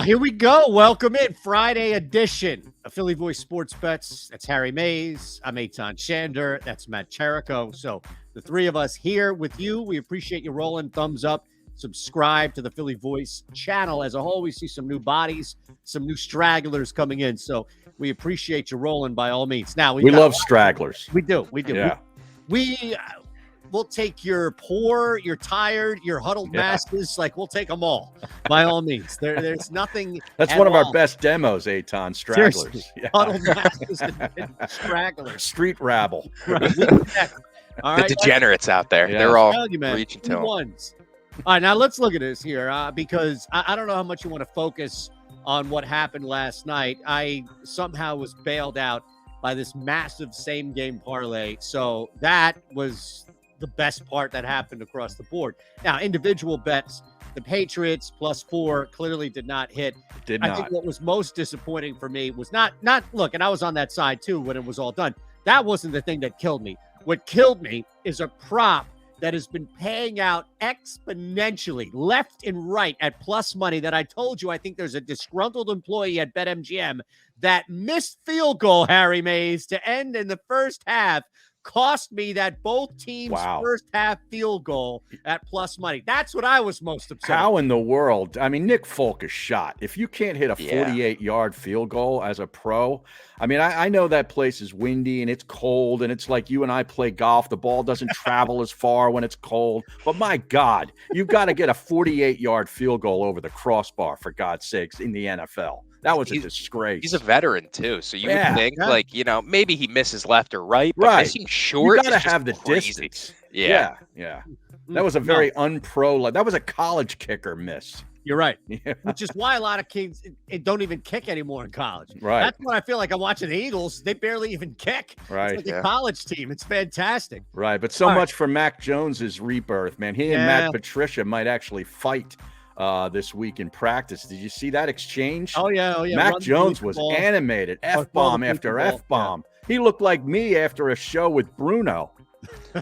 Here we go. Welcome in. Friday edition of Philly Voice Sports Bets. That's Harry Mays. I'm Eytan Shander. That's Matt Cherico. So the three of us here with you. We appreciate you rolling. Thumbs up. Subscribe to the Philly Voice channel. As a whole, we see some new bodies, some new stragglers coming in. So we appreciate you rolling by all means. Now we love stragglers. We do. Yeah. We'll take your poor, your tired, your huddled masses. Like, we'll take them all, by all means. There's nothing. That's one of our best demos, Eytan. Stragglers. Yeah. Huddled masses and stragglers. Street rabble. Right. All right, the degenerates out there. Yeah. They're all reaching to ones. All right, now let's look at this here because I don't know how much you want to focus on what happened last night. I somehow was bailed out by this massive same-game parlay. So that was the best part that happened across the board. Now, individual bets, the Patriots +4 clearly did not hit. I think what was most disappointing for me was not look, and I was on that side too when it was all done. That wasn't the thing that killed me. What killed me is a prop that has been paying out exponentially left and right at plus money that I told you. I think there's a disgruntled employee at BetMGM that missed field goal, Harry Mays, to end in the first half. Cost me that both teams' first half field goal at plus money. That's what I was most upset. How in the world? I mean, Nick Folk is shot. If you can't hit a 48-yard field goal as a pro, I mean, I know that place is windy and it's cold and it's like you and I play golf. The ball doesn't travel as far when it's cold. But my God, you've got to get a 48-yard field goal over the crossbar, for God's sakes, in the NFL. That was a disgrace. He's a veteran, too. So you would think, maybe he misses left or right. But missing short, you got to have the distance. Yeah. That was a very unpro. That was a college kicker miss. You're right. Yeah. Which is why a lot of kids don't even kick anymore in college. Right. That's what I feel like I'm watching the Eagles. They barely even kick. Right. It's like a college team. It's fantastic. Right. But much for Mac Jones's rebirth, man. He and Matt Patricia might actually fight this week in practice. Did you see that exchange? Oh yeah. Mac Jones was animated. F-bomb after F-bomb. Yeah. He looked like me after a show with Bruno. Go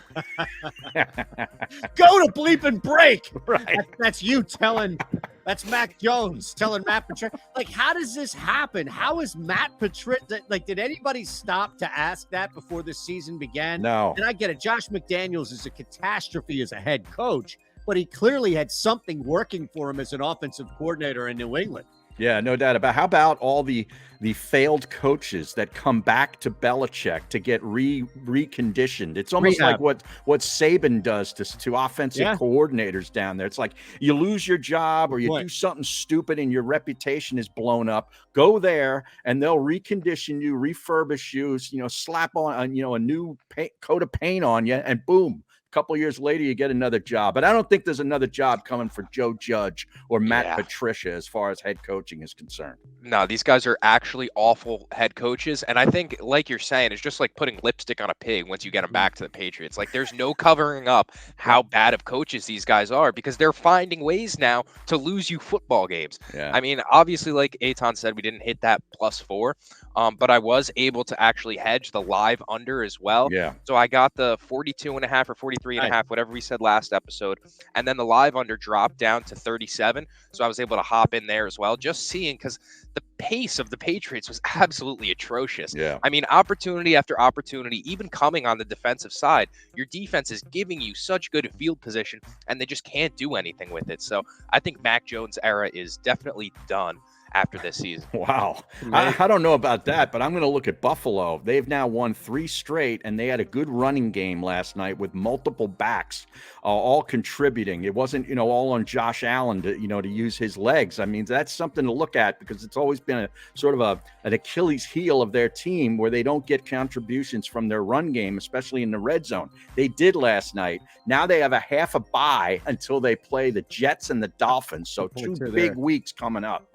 to bleep and break. Right. That's you telling. That's Mac Jones telling Matt Patricia. Like, how does this happen? How is Matt Patricia? Like, did anybody stop to ask that before the season began? No. And I get it. Josh McDaniels is a catastrophe as a head coach, but he clearly had something working for him as an offensive coordinator in New England. Yeah, no doubt about it. How about all the failed coaches that come back to Belichick to get reconditioned? It's almost like what Saban does to offensive coordinators down there. It's like you lose your job or you do something stupid and your reputation is blown up. Go there and they'll recondition you, refurbish you, slap on a new coat of paint on you, and boom. Couple of years later, you get another job. But I don't think there's another job coming for Joe Judge or Matt Patricia as far as head coaching is concerned. No, these guys are actually awful head coaches. And I think, like you're saying, it's just like putting lipstick on a pig once you get them back to the Patriots. Like, there's no covering up how bad of coaches these guys are because they're finding ways now to lose you football games. Yeah. I mean, obviously, like Eytan said, we didn't hit that +4. But I was able to actually hedge the live under as well. Yeah. So I got the 42.5 or 43.5, whatever we said last episode. And then the live under dropped down to 37. So I was able to hop in there as well, just seeing because the pace of the Patriots was absolutely atrocious. Yeah. I mean, opportunity after opportunity, even coming on the defensive side, your defense is giving you such good field position and they just can't do anything with it. So I think Mac Jones' era is definitely done after this season. Wow. I don't know about that, but I'm going to look at Buffalo. They've now won 3 straight, and they had a good running game last night with multiple backs all contributing. It wasn't, all on Josh Allen to use his legs. I mean, that's something to look at because it's always been a sort of an Achilles heel of their team where they don't get contributions from their run game, especially in the red zone. They did last night. Now they have a half a bye until they play the Jets and the Dolphins. So 2 big weeks coming up.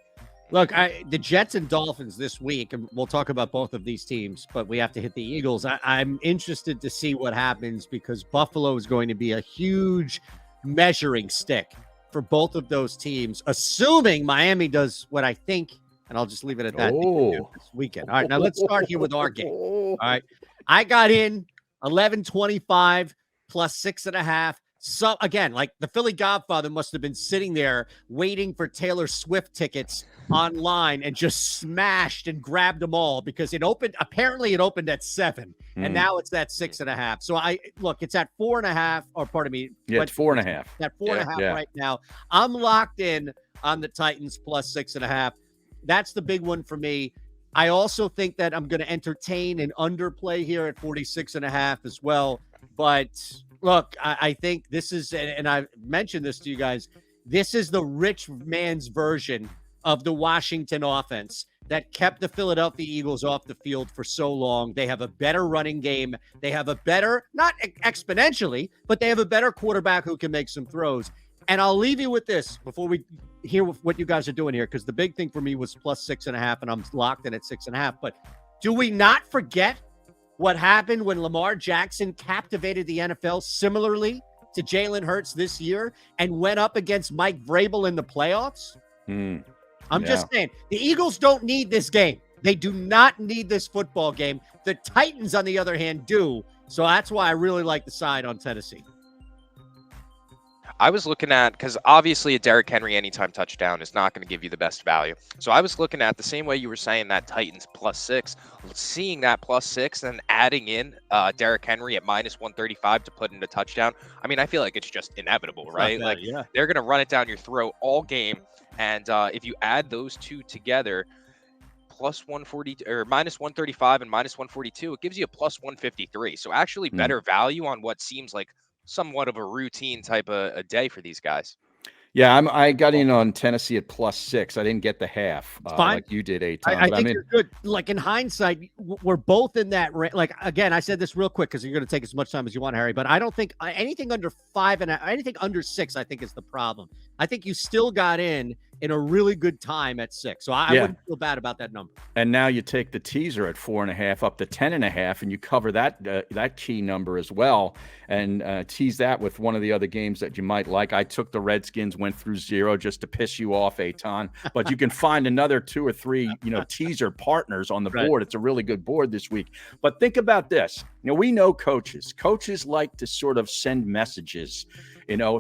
Look, the Jets and Dolphins this week, and we'll talk about both of these teams, but we have to hit the Eagles. I'm interested to see what happens because Buffalo is going to be a huge measuring stick for both of those teams, assuming Miami does what I think, and I'll just leave it at that this weekend. All right, now let's start here with our game. All right, I got in 11.25 plus 6.5. So again, like the Philly Godfather must have been sitting there waiting for Taylor Swift tickets online and just smashed and grabbed them all because apparently it opened at 7 and now it's at 6.5. So it's at 4.5, or pardon me. Yeah, it's 4.5. It's at 4.5 right now. I'm locked in on the Titans plus 6.5. That's the big one for me. I also think that I'm going to entertain an underplay here at 46.5 as well. But look, I think this is, and I've mentioned this to you guys, this is the rich man's version of the Washington offense that kept the Philadelphia Eagles off the field for so long. They have a better running game. They have a better, not exponentially, but they have a better quarterback who can make some throws. And I'll leave you with this before we hear what you guys are doing here, because the big thing for me was plus 6.5, and I'm locked in at 6.5. But do we not forget what happened when Lamar Jackson captivated the NFL similarly to Jalen Hurts this year and went up against Mike Vrabel in the playoffs? I'm just saying, the Eagles don't need this game. They do not need this football game. The Titans, on the other hand, do. So that's why I really like the side on Tennessee. I was looking at, because obviously a Derrick Henry anytime touchdown is not going to give you the best value. So I was looking at the same way you were saying that Titans plus 6, seeing that plus 6 and adding in Derrick Henry at minus 135 to put in a touchdown. I mean, I feel like it's just inevitable, right? They're going to run it down your throat all game. And if you add those two together, plus 140 or minus 135 and minus 142, it gives you a plus 153. So actually better value on what seems like somewhat of a routine type of a day for these guys. Yeah, I got in on Tennessee at plus 6. I didn't get the half like you did, Eytan. I think you're good. Like in hindsight, we're both in that. Like again, I said this real quick because you're going to take as much time as you want, Harry. But I don't think anything under 5 and anything under 6, I think is the problem. I think you still got in a really good time at 6. So I wouldn't feel bad about that number. And now you take the teaser at 4.5 up to 10.5, and you cover that key number as well, and tease that with one of the other games that you might like. I took the Redskins, went through 0 just to piss you off, Eytan. But you can find another 2 or 3, teaser partners on the board. It's a really good board this week. But think about this. We know coaches. Coaches like to sort of send messages,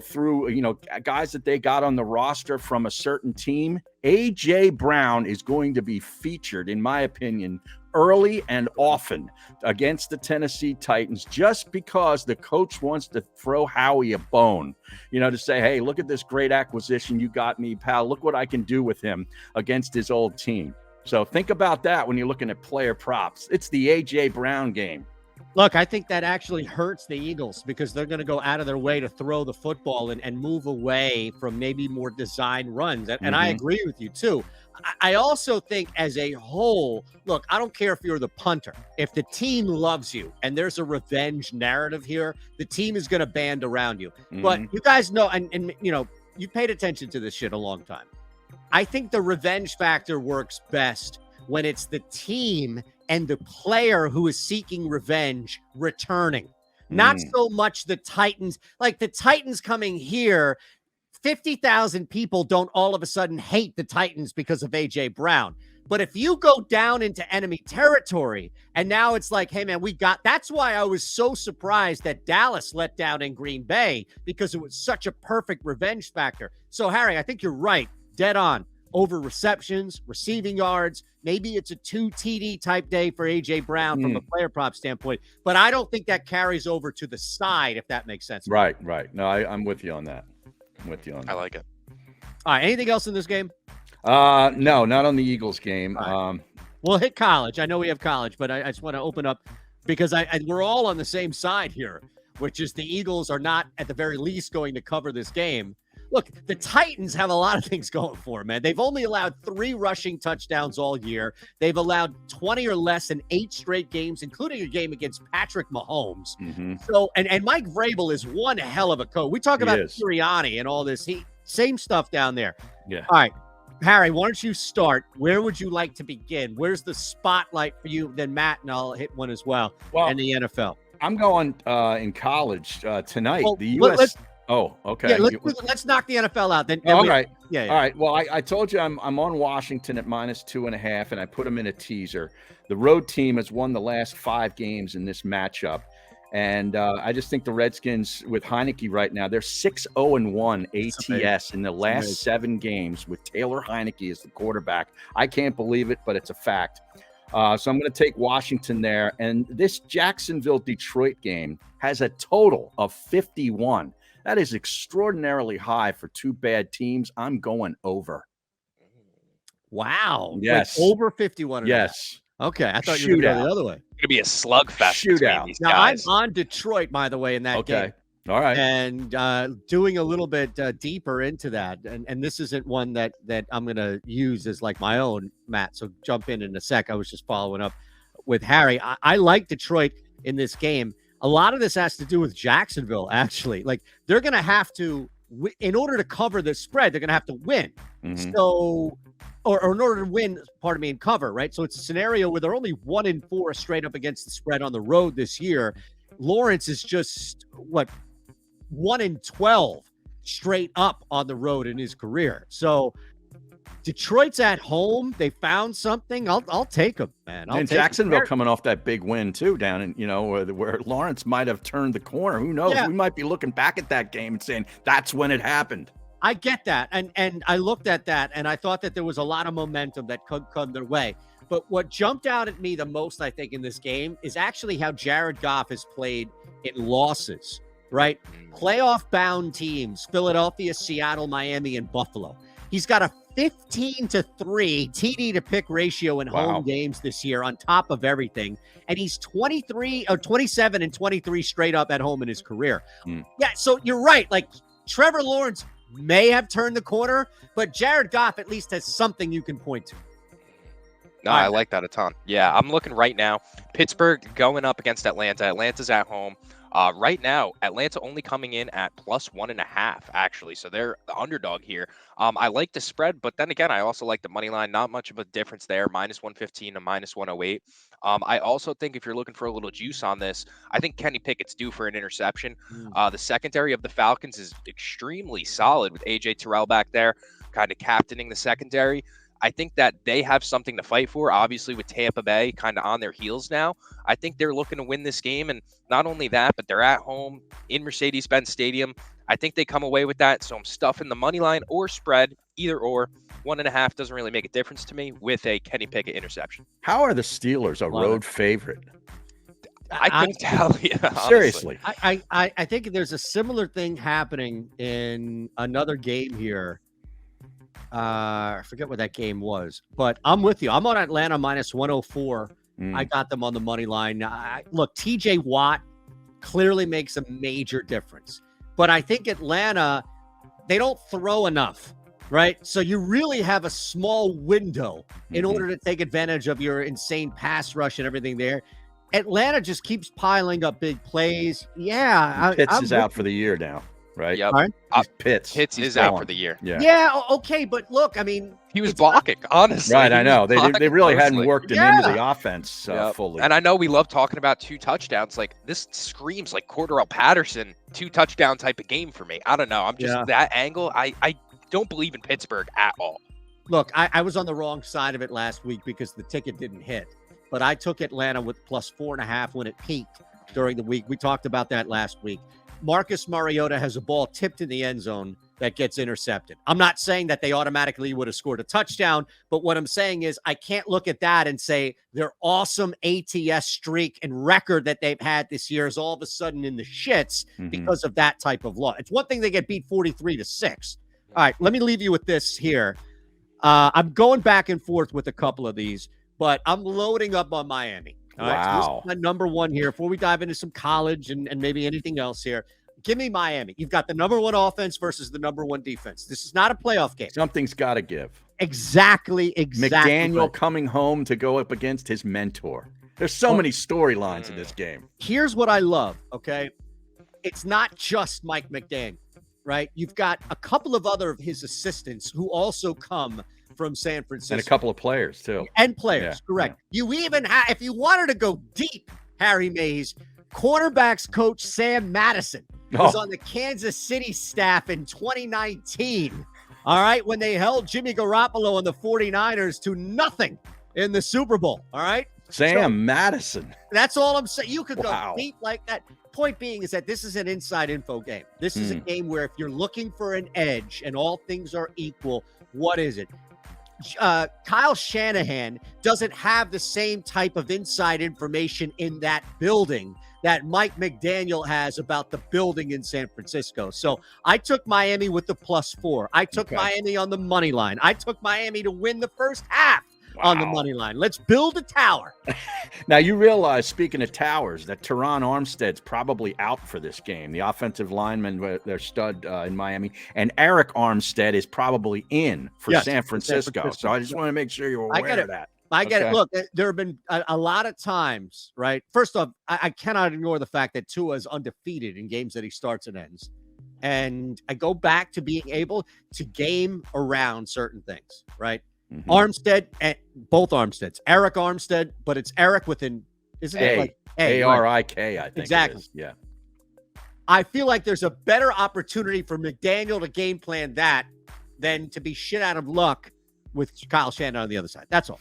through, guys that they got on the roster from a certain team. A.J. Brown is going to be featured, in my opinion, early and often against the Tennessee Titans, just because the coach wants to throw Howie a bone, to say, hey, look at this great acquisition you got me, pal. Look what I can do with him against his old team. So think about that when you're looking at player props. It's the A.J. Brown game. Look, I think that actually hurts the Eagles because they're going to go out of their way to throw the football and move away from maybe more design runs. And I agree with you, too. I also think as a whole, look, I don't care if you're the punter. If the team loves you and there's a revenge narrative here, the team is going to band around you. But you guys know, and you paid attention to this shit a long time. I think the revenge factor works best when it's the team and the player who is seeking revenge returning. Not so much the Titans. Like the Titans coming here, 50,000 people don't all of a sudden hate the Titans because of A.J. Brown. But if you go down into enemy territory and now it's like, hey, man, that's why I was so surprised that Dallas let down in Green Bay, because it was such a perfect revenge factor. So, Harry, I think you're right. Dead on. Over receptions, receiving yards. Maybe it's a 2 TD type day for A.J. Brown from a player prop standpoint, but I don't think that carries over to the side, if that makes sense. Right. No, I'm with you on that. I like it. All right. Anything else in this game? No, not on the Eagles game. Right. We'll hit college. I know we have college, but I just want to open up because we're all on the same side here, which is the Eagles are not at the very least going to cover this game. Look, the Titans have a lot of things going for them, man. They've only allowed 3 rushing touchdowns all year. They've allowed 20 or less in 8 straight games, including a game against Patrick Mahomes. So, and Mike Vrabel is one hell of a coach. We talk about Sirianni and all this. Same stuff down there. Yeah. All right, Harry, why don't you start? Where would you like to begin? Where's the spotlight for you? Then Matt, and I'll hit one as well. And the NFL. I'm going in college tonight. Well, the U.S. Oh, okay. Yeah, let's knock the NFL out. Then all right. Yeah. All right. Well, I told you I'm on Washington at minus 2.5, and I put them in a teaser. The road team has won the last 5 games in this matchup. And I just think the Redskins with Heineke right now, they're 6-0-1 ATS in the last 7 games with Taylor Heineke as the quarterback. I can't believe it, but it's a fact. So I'm going to take Washington there. And this Jacksonville-Detroit game has a total of 51. That is extraordinarily high for 2 bad teams. I'm going over. Wow. Yes. Wait, over 51. Yes. Okay. I thought you were going to go the other way. It's going to be a slugfest between these guys. Now, I'm on Detroit, by the way, in that game. All right. And doing a little bit deeper into that. And this isn't one that I'm going to use as like my own, Matt. So jump in a sec. I was just following up with Harry. I like Detroit in this game. A lot of this has to do with Jacksonville, actually. Like, they're going to have to, in order to cover the spread, they're going to have to win. Mm-hmm. So, or in order to win, and cover, right? So it's a scenario where they're only 1-4 straight up against the spread on the road this year. Lawrence is just, 1-12 straight up on the road in his career. So Detroit's at home. They found something. I'll take them, man. And Jacksonville coming off that big win too, down in where Lawrence might have turned the corner. Who knows? Yeah. We might be looking back at that game and saying that's when it happened. I get that, and I looked at that, and I thought that there was a lot of momentum that could come their way. But what jumped out at me the most, I think, in this game is actually how Jared Goff has played in losses. Right? Playoff-bound teams, Philadelphia, Seattle, Miami, and Buffalo. He's got a 15-3 TD to pick ratio in home games this year on top of everything. And he's 27 and 23 straight up at home in his career. Yeah, so you're right. Like, Trevor Lawrence may have turned the corner, but Jared Goff at least has something you can point to. No, I like that a ton. Yeah, I'm looking right now. Pittsburgh going up against Atlanta. Atlanta's at home. Right now, Atlanta only coming in at +1.5, actually. So they're the underdog here. I like the spread, but then again, I also like the money line. Not much of a difference there, -115 to -108. I also think if you're looking for a little juice on this, I think Kenny Pickett's due for an interception. The secondary of the Falcons is extremely solid with A.J. Terrell back there, kind of captaining the secondary. I think that they have something to fight for, obviously, with Tampa Bay kind of on their heels now. I think they're looking to win this game. And not only that, but they're at home in Mercedes-Benz Stadium. I think they come away with that. So I'm stuffing the money line or spread, either or. 1.5 doesn't really make a difference to me with a Kenny Pickett interception. How are the Steelers a road favorite? I couldn't tell you. Seriously. I think there's a similar thing happening in another game here. I forget what that game was, but I'm with you. I'm on Atlanta -104. I got them on the money line. Look, TJ Watt clearly makes a major difference, but I think Atlanta, they don't throw enough, right? So you really have a small window in order to take advantage of your insane pass rush and everything there. Atlanta just keeps piling up big plays. Yeah. Pitts is out for the year now. Right. Yep. Pitts is out for the year. Yeah. Okay. But look, I mean, he was blocking, honestly. Right. I know. They really hadn't worked him into the offense fully. And I know we love talking about 2 touchdowns. Like, this screams like Cordarrelle Patterson 2 touchdown type of game for me. I don't know. I'm just that angle. I don't believe in Pittsburgh at all. Look, I was on the wrong side of it last week because the ticket didn't hit, but I took Atlanta with +4.5 when it peaked during the week. We talked about that last week. Marcus Mariota has a ball tipped in the end zone that gets intercepted. I'm not saying that they automatically would have scored a touchdown, but what I'm saying is I can't look at that and say their awesome ATS streak and record that they've had this year is all of a sudden in the shits because of that type of loss. It's one thing they get beat 43-6. All right, let me leave you with this here. I'm going back and forth with a couple of these, but I'm loading up on Miami. All right, so this is my number one here. Before we dive into some college and maybe anything else here, give me Miami. You've got the number one offense versus the number one defense. This is not a playoff game. Something's got to give. Exactly. McDaniel right. coming home to go up against his mentor. There's so many storylines in this game. Here's what I love, okay? It's not just Mike McDaniel, right? You've got a couple of other of his assistants who also come from San Francisco. And a couple of players, too. And players, correct. Yeah. You even have, if you wanted to go deep, Harry Mays, cornerbacks coach Sam Madison was on the Kansas City staff in 2019. All right, when they held Jimmy Garoppolo and the 49ers to nothing in the Super Bowl. All right, Madison. That's all I'm saying. You could go deep like that. point being is that this is an inside info game. This is a game where if you're looking for an edge and all things are equal, what is it? Kyle Shanahan doesn't have the same type of inside information in that building that Mike McDaniel has about the building in San Francisco. So I took Miami with the +4. I took Miami on the money line. I took Miami to win the first half on the money line. Let's build a tower. Now, you realize, speaking of towers, that Teron Armstead's probably out for this game. The offensive lineman, their stud in Miami, and Eric Armstead is probably in for San Francisco. So I just want to make sure you're aware of that. I get it. Look, there have been a lot of times, right? First off, I cannot ignore the fact that Tua is undefeated in games that he starts and ends. And I go back to being able to game around certain things, right? Armstead, and both Armsteads. Eric Armstead, but it's Eric within, isn't it like A-R-I-K, I think. Exactly. It is. Yeah. I feel like there's a better opportunity for McDaniel to game plan that than to be shit out of luck with Kyle Shanahan on the other side. That's all.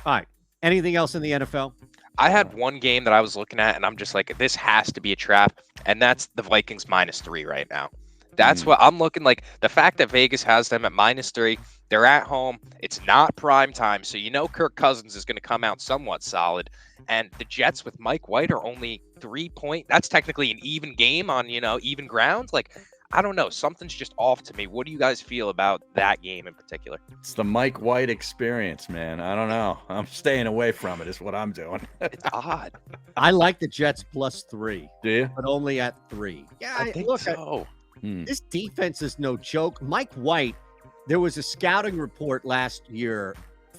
All right. Anything else in the NFL? I had one game that I was looking at, and I'm just like, this has to be a trap, and that's the Vikings -3 right now. That's what I'm looking like. The fact that Vegas has them at -3, they're at home. It's not prime time, so you know Kirk Cousins is going to come out somewhat solid. And the Jets with Mike White are only 3 point. That's technically an even game on, even ground. Like, I don't know. Something's just off to me. What do you guys feel about that game in particular? It's the Mike White experience, man. I don't know. I'm staying away from it is what I'm doing. It's odd. I like the Jets +3. Do you? But only at 3. Yeah, I think so. This defense is no joke. Mike White, there was a scouting report last year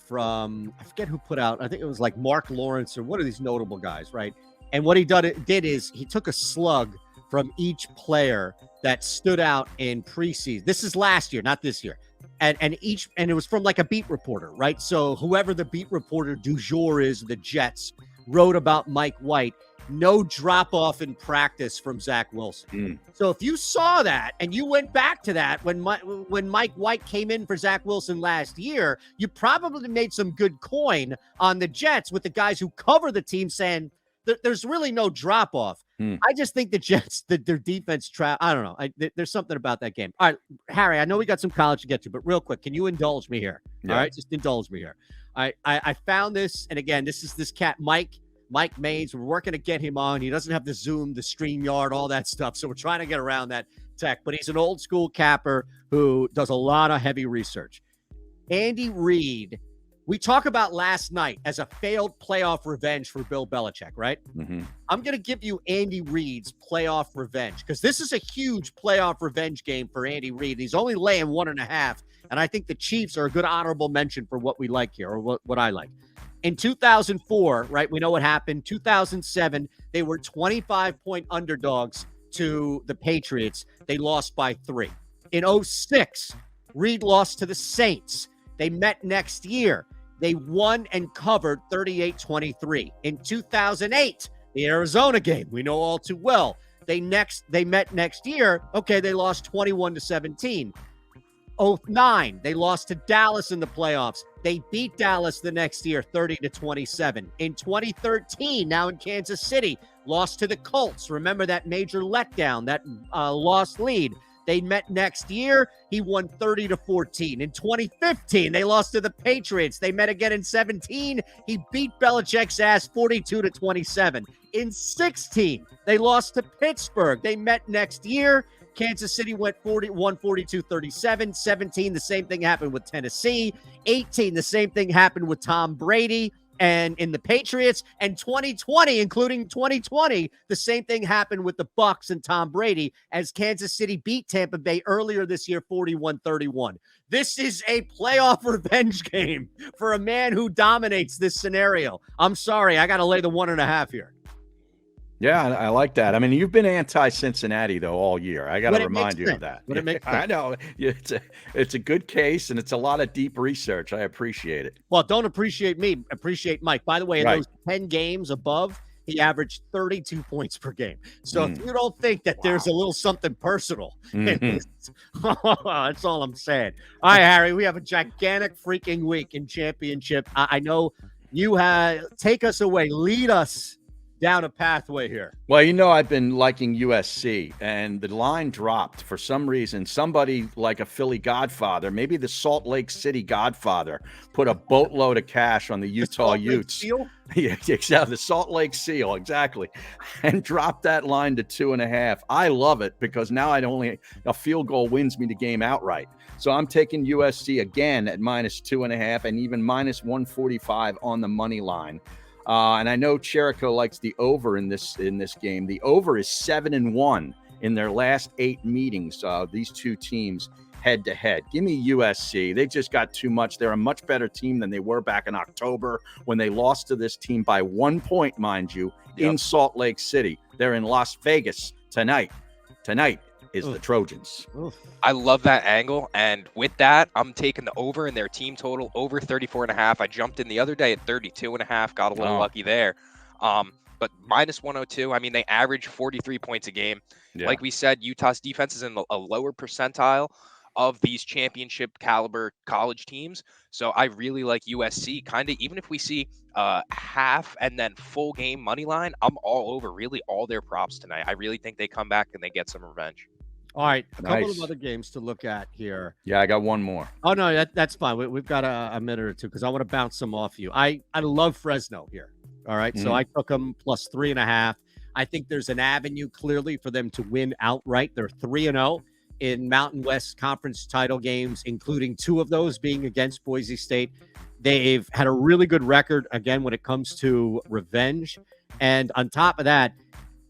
from, I forget who put out, I think it was like Mark Lawrence or one of these notable guys, right? And what he did is he took a slug from each player that stood out in preseason. This is last year, not this year. And it was from like a beat reporter, right? So whoever the beat reporter du jour is, the Jets, wrote about Mike White. No drop off in practice from Zach Wilson. So if you saw that and you went back to that when Mike White came in for Zach Wilson last year, you probably made some good coin on the Jets with the guys who cover the team saying there's really no drop off. I just think the Jets, their defense I don't know. There's something about that game. All right, Harry, I know we got some college to get to, but real quick, can you indulge me here? All right, just indulge me here. I found this, and again, this cat, Mike Maines. We're working to get him on. He doesn't have the Zoom, the StreamYard, all that stuff. So we're trying to get around that tech. But he's an old school capper who does a lot of heavy research. Andy Reid, we talk about last night as a failed playoff revenge for Bill Belichick, right? I'm going to give you Andy Reid's playoff revenge because this is a huge playoff revenge game for Andy Reid. He's only laying 1.5. And I think the Chiefs are a good honorable mention for what we like here, or what I like. In 2004, right, we know what happened. 2007, they were 25-point underdogs to the Patriots. They lost by 3. In 2006, Reid lost to the Saints. They met next year. They won and covered 38-23. In 2008, the Arizona game, we know all too well. They met next year. Okay, they lost 21-17. 2009, they lost to Dallas in the playoffs. They beat Dallas the next year, 30-27. In 2013, now in Kansas City, lost to the Colts. Remember that major letdown, that lost lead. They met next year. He won 30-14. In 2015, they lost to the Patriots. They met again in 17. He beat Belichick's ass 42-27. In 16, they lost to Pittsburgh. They met next year. Kansas City went 42-37. 17, the same thing happened with Tennessee. 18, the same thing happened with Tom Brady and in the Patriots. And 2020, including 2020, the same thing happened with the Bucs and Tom Brady as Kansas City beat Tampa Bay earlier this year, 41-31. This is a playoff revenge game for a man who dominates this scenario. I'm sorry, I got to lay the 1.5 here. Yeah, I like that. I mean, you've been anti-Cincinnati, though, all year. I got to remind you of that. I know. It's a good case, and it's a lot of deep research. I appreciate it. Well, don't appreciate me. Appreciate Mike. By the way, in those 10 games above, he averaged 32 points per game. So if you don't think that there's a little something personal, that's all I'm saying. All right, Harry, we have a gigantic freaking week in championship. I know you take us away. Lead us down a pathway here. Well, I've been liking USC, and the line dropped for some reason. Somebody like a Philly Godfather, maybe the Salt Lake City Godfather, put a boatload of cash on the Utah Utes. Yeah, exactly. The Salt Lake Seal, exactly, and dropped that line to 2.5. I love it because now a field goal wins me the game outright. So I'm taking USC again at -2.5 and even -145 on the money line. And I know Cherico likes the over in this game. The over is 7-1 in their last 8 meetings. These two teams head to head. Give me USC. They just got too much. They're a much better team than they were back in October when they lost to this team by 1 point, mind you, in Salt Lake City. They're in Las Vegas tonight. Tonight is the Trojans. I love that angle, and with that, I'm taking the over in their team total, over 34.5. I jumped in the other day at 32.5, got a little lucky there. But -102, I mean, they average 43 points a game. Yeah. Like we said, Utah's defense is in a lower percentile of these championship caliber college teams. So I really like USC. Kind of, even if we see half and then full game money line, I'm all over really all their props tonight. I really think they come back and they get some revenge. All right, a couple of other games to look at here. Yeah, I got one more. Oh, no, that's fine. We've got a minute or two because I want to bounce some off you. I love Fresno here. All right, so I took them +3.5. I think there's an avenue clearly for them to win outright. They're 3-0 in Mountain West Conference title games, including 2 of those being against Boise State. They've had a really good record, again, when it comes to revenge. And on top of that,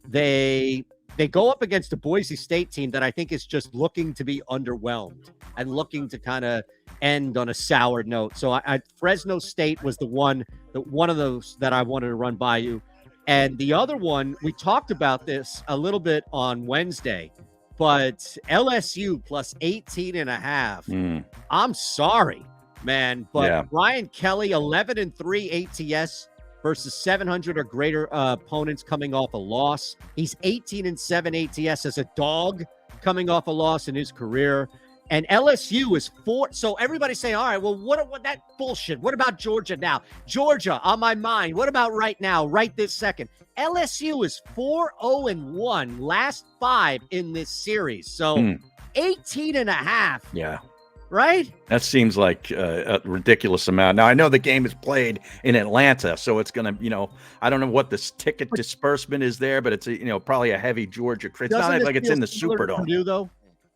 they go up against a Boise State team that I think is just looking to be underwhelmed and looking to kind of end on a sour note. So Fresno State was one of those that I wanted to run by you. And the other one, we talked about this a little bit on Wednesday, but LSU +18.5. I'm sorry, man, but Brian Kelly, 11-3 ATS versus 700 or greater opponents coming off a loss. He's 18-7 ATS as a dog coming off a loss in his career. And LSU is 4. So everybody's saying, all right, well, what that bullshit? What about Georgia now? Georgia on my mind. What about right now, right this second? LSU is 4-0-1 last 5 in this series. So 18.5. Yeah. Right? That seems like a ridiculous amount. Now, I know the game is played in Atlanta, so it's going to, I don't know what this ticket disbursement is there, but it's, probably a heavy Georgia. It's not like it's in the Superdome. Purdue, though?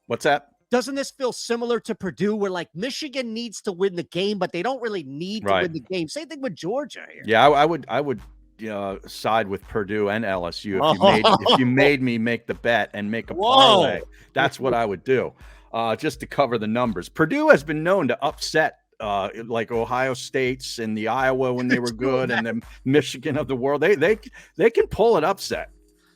What's that? Doesn't this feel similar to Purdue where, like, Michigan needs to win the game, but they don't really need to win the game? Same thing with Georgia here. Yeah, I would side with Purdue and LSU if you made me make the bet and make a parlay. That's what I would do. Just to cover the numbers. Purdue has been known to upset like Ohio State's and the Iowa when they were good and the Michigan of the world. They can pull an upset.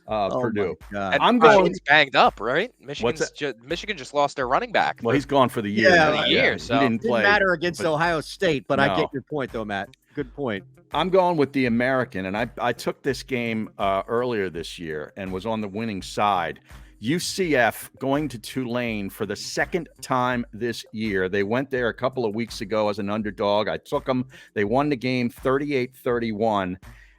Purdue. I'm going banged up, right? Michigan just lost their running back. Well, he's gone for the year. So he didn't play. Matter against Ohio State, but no. I get your point, though, Matt. Good point. I'm going with the American, and I took this game earlier this year and was on the winning side. UCF going to Tulane for the second time this year. They went there a couple of weeks ago as an underdog. I took them. They won the game 38-31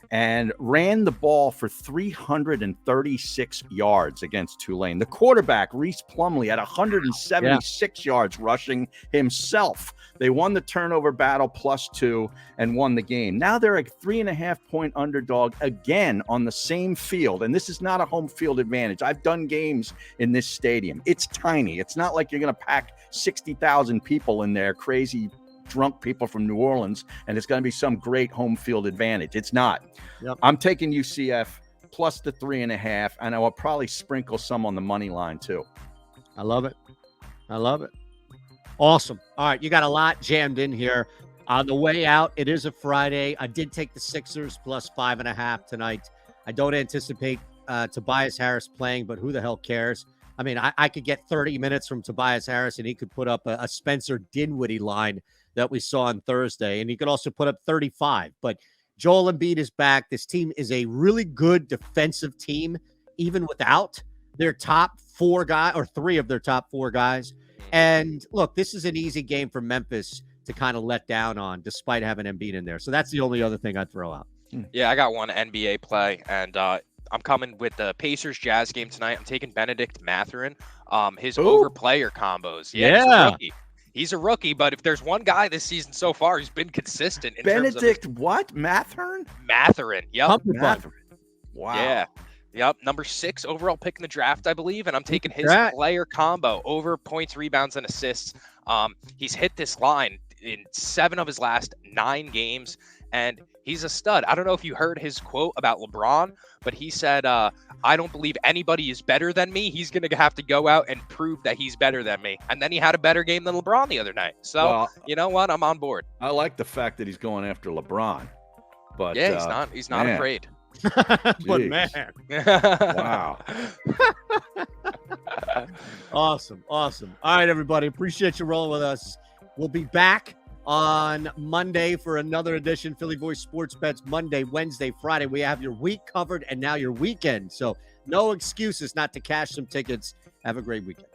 and ran the ball for 336 yards against Tulane. The quarterback, Reese Plumlee, had 176 yards rushing himself. They won the turnover battle +2 and won the game. Now they're a 3.5-point underdog again on the same field. And this is not a home field advantage. I've done games in this stadium. It's tiny. It's not like you're going to pack 60,000 people in there, crazy drunk people from New Orleans, and it's going to be some great home field advantage. It's not. Yep. I'm taking UCF plus the 3.5, and I will probably sprinkle some on the money line too. I love it. Awesome. All right, you got a lot jammed in here. On the way out, it is a Friday. I did take the Sixers plus 5.5 tonight. I don't anticipate Tobias Harris playing, but who the hell cares? I mean, I could get 30 minutes from Tobias Harris, and he could put up a Spencer Dinwiddie line that we saw on Thursday, and he could also put up 35. But Joel Embiid is back. This team is a really good defensive team, even without their top 4 guys or 3 of their top 4 guys. And look, this is an easy game for Memphis to kind of let down on, despite having Embiid in there. So that's the only other thing I'd throw out. Yeah, I got one NBA play, and I'm coming with the Pacers Jazz game tonight. I'm taking Benedict Mathurin. His over player combos. Yeah, he's a rookie. He's a rookie, but if there's one guy this season so far who's been consistent in Benedict terms of what? Mathurin? Mathurin. Yep. Mathurin. Wow. Yeah. Yep. Number 6 overall pick in the draft, I believe, and I'm taking his player combo over points, rebounds, and assists. He's hit this line in 7 of his last 9 games, and he's a stud. I don't know if you heard his quote about LeBron, but he said, I don't believe anybody is better than me. He's going to have to go out and prove that he's better than me. And then he had a better game than LeBron the other night. So, you know what? I'm on board. I like the fact that he's going after LeBron. But yeah, he's not afraid. But man. Wow. Awesome. All right, everybody. Appreciate you rolling with us. We'll be back on Monday for another edition. Philly Voice Sports Bets Monday, Wednesday, Friday. We have your week covered and now your weekend. So no excuses not to cash some tickets. Have a great weekend.